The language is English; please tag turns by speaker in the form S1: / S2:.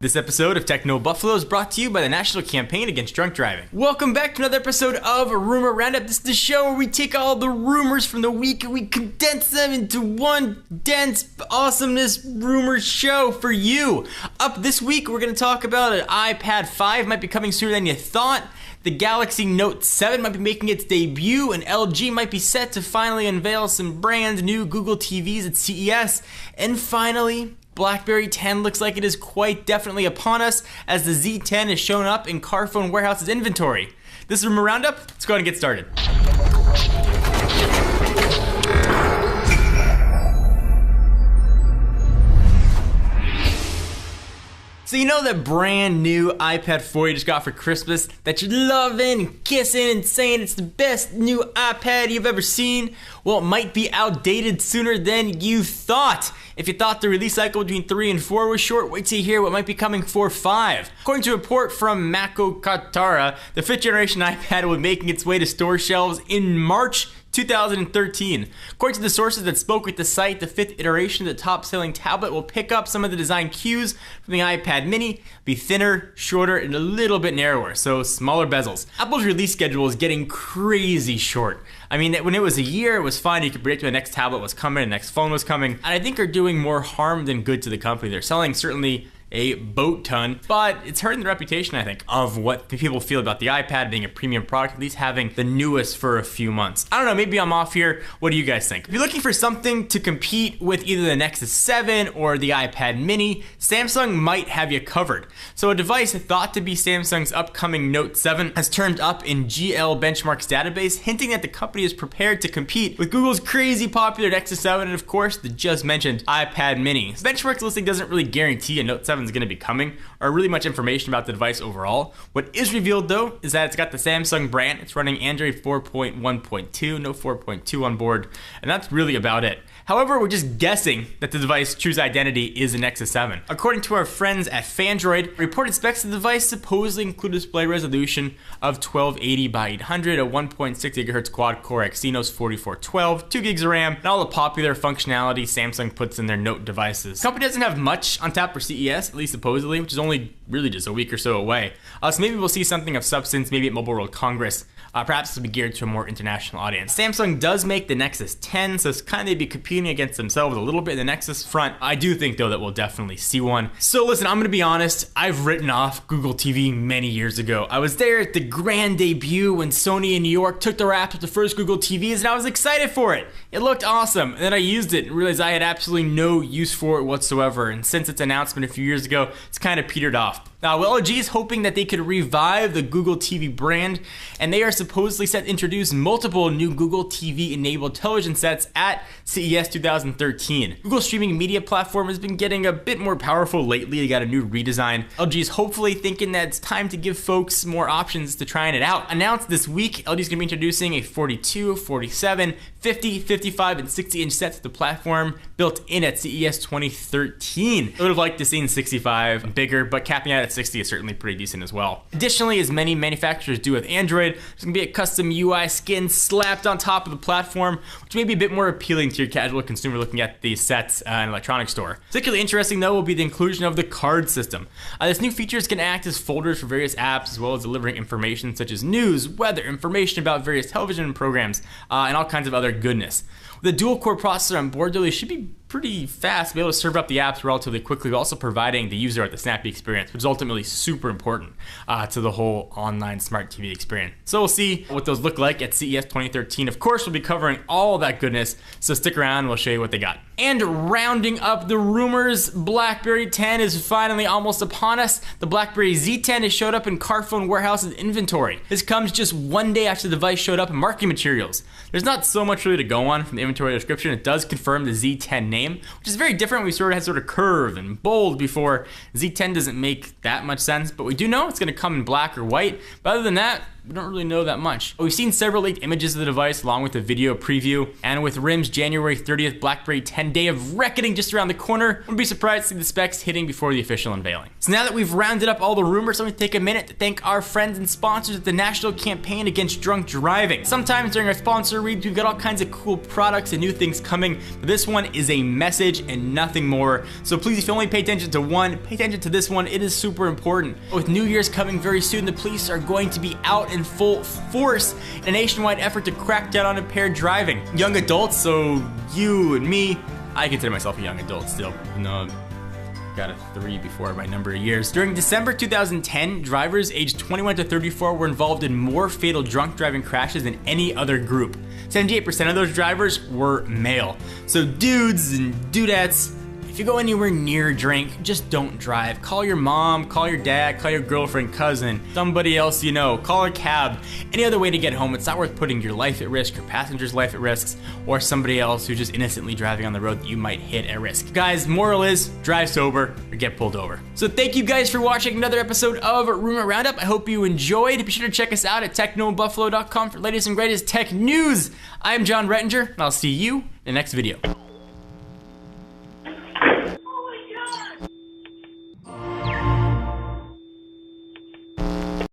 S1: This episode of Techno Buffalo is brought to you by the National Campaign Against Drunk Driving. Welcome back to another episode of Rumor Roundup. This is the show where we take all the rumors from the week and we condense them into one dense awesomeness rumor show for you. Up this week, we're going to talk about an iPad 5 might be coming sooner than you thought. The Galaxy Note 7 might be making its debut, and LG might be set to finally unveil some brand new Google TVs at CES. And finally, BlackBerry 10 looks like it is quite definitely upon us as the Z10 is shown up in Carphone Warehouse's inventory. This is Rumor Roundup. Let's go ahead and get started. So you know that brand new iPad 4 you just got for Christmas that you're loving and kissing and saying it's the best new iPad you've ever seen? Well, it might be outdated sooner than you thought. If you thought the release cycle between 3 and 4 was short, wait till you hear what might be coming for 5. According to a report from Mako Katara, the 5th generation iPad will be making its way to store shelves in March 2013. According to the sources that spoke with the site, the 5th iteration of the top-selling tablet will pick up some of the design cues from the iPad mini, be thinner, shorter, and a little bit narrower, so smaller bezels. Apple's release schedule is getting crazy short. I mean, when it was a year, it was fine. You could predict when the next tablet was coming, the next phone was coming, and I think are doing more harm than good to the company. They're selling certainly a boat ton, but it's hurting the reputation, I think, of what people feel about the iPad being a premium product, at least having the newest for a few months. I don't know, maybe I'm off here. What do you guys think? If you're looking for something to compete with either the Nexus 7 or the iPad mini, Samsung might have you covered. So a device thought to be Samsung's upcoming Note 7 has turned up in GL Benchmark's database, hinting that the company is prepared to compete with Google's crazy popular Nexus 7 and, of course, the just mentioned iPad mini. Benchmark's listing doesn't really guarantee a Note 7 is going to be coming, or really much information about the device overall. What is revealed though is that it's got the Samsung brand, it's running Android 4.1.2, no 4.2 on board, and that's really about it. However, we're just guessing that the device's true identity is a Nexus 7. According to our friends at Fandroid, reported specs of the device supposedly include a display resolution of 1280 by 800, a 1.6 GHz quad-core Exynos 4412, 2 gigs of RAM, and all the popular functionality Samsung puts in their Note devices. The company doesn't have much on tap for CES, at least supposedly, which is only really just a week or so away. So maybe we'll see something of substance, maybe at Mobile World Congress. Perhaps this will be geared to a more international audience. Samsung does make the Nexus 10, so it's kind of be competing against themselves a little bit in the Nexus front. I do think though that we'll definitely see one. So listen, I'm gonna be honest, I've written off Google TV many years ago. I was there at the grand debut when Sony in New York took the reins with the first Google TVs and I was excited for it. It looked awesome, and then I used it and realized I had absolutely no use for it whatsoever, and since its announcement a few years ago, it's kind of petered off. Now, LG is hoping that they could revive the Google TV brand, and they are supposedly set to introduce multiple new Google TV-enabled television sets at CES 2013. Google's streaming media platform has been getting a bit more powerful lately. They got a new redesign. LG is hopefully thinking that it's time to give folks more options to trying it out. Announced this week, LG is going to be introducing a 42, 47, 50, 55, and 60-inch sets to the platform built in at CES 2013. I would have liked to see 65 bigger, but capping out at 60 is certainly pretty decent as well. Additionally, as many manufacturers do with Android, there's going to be a custom UI skin slapped on top of the platform, which may be a bit more appealing to your casual consumer looking at these sets in an electronics store. Particularly interesting though will be the inclusion of the card system. This new feature is going to act as folders for various apps as well as delivering information such as news, weather, information about various television programs, and all kinds of other goodness. With a dual-core processor on board, though, they should be pretty fast, be able to serve up the apps relatively quickly, but also providing the user with the snappy experience, which is ultimately super important to the whole online smart TV experience. So we'll see what those look like at CES 2013. Of course, we'll be covering all that goodness, so stick around, we'll show you what they got. And rounding up the rumors, BlackBerry 10 is finally almost upon us. The BlackBerry Z10 has showed up in Carphone Warehouse's inventory. This comes just one day after the device showed up in marketing materials. There's not so much really to go on from the inventory description. It does confirm the Z10 name, which is very different. We sort of had sort of curve and bold before. Z10 doesn't make that much sense, but we do know it's going to come in black or white. But other than that, we don't really know that much. We've seen several leaked images of the device along with a video preview, and with RIM's January 30th BlackBerry 10 day of reckoning just around the corner, wouldn't be surprised to see the specs hitting before the official unveiling. So now that we've rounded up all the rumors, I'm gonna take a minute to thank our friends and sponsors at the National Campaign Against Drunk Driving. Sometimes during our sponsor reads, we've got all kinds of cool products and new things coming, but this one is a message and nothing more. So please, if you only pay attention to one, pay attention to this one. It is super important. With New Year's coming very soon, the police are going to be out in full force in a nationwide effort to crack down on impaired driving. Young adults, so you and me, I consider myself a young adult still. No, got a 3 before my number of years. During December 2010, drivers aged 21 to 34 were involved in more fatal drunk driving crashes than any other group. 78% of those drivers were male. So dudes and dudettes, if you go anywhere near a drink, just don't drive. Call your mom, call your dad, call your girlfriend, cousin, somebody else you know, call a cab. Any other way to get home, it's not worth putting your life at risk, your passenger's life at risk, or somebody else who's just innocently driving on the road that you might hit at risk. Guys, moral is, drive sober or get pulled over. So thank you guys for watching another episode of Rumor Roundup. I hope you enjoyed. Be sure to check us out at technobuffalo.com for latest and greatest tech news. I am John Rettinger, and I'll see you in the next video.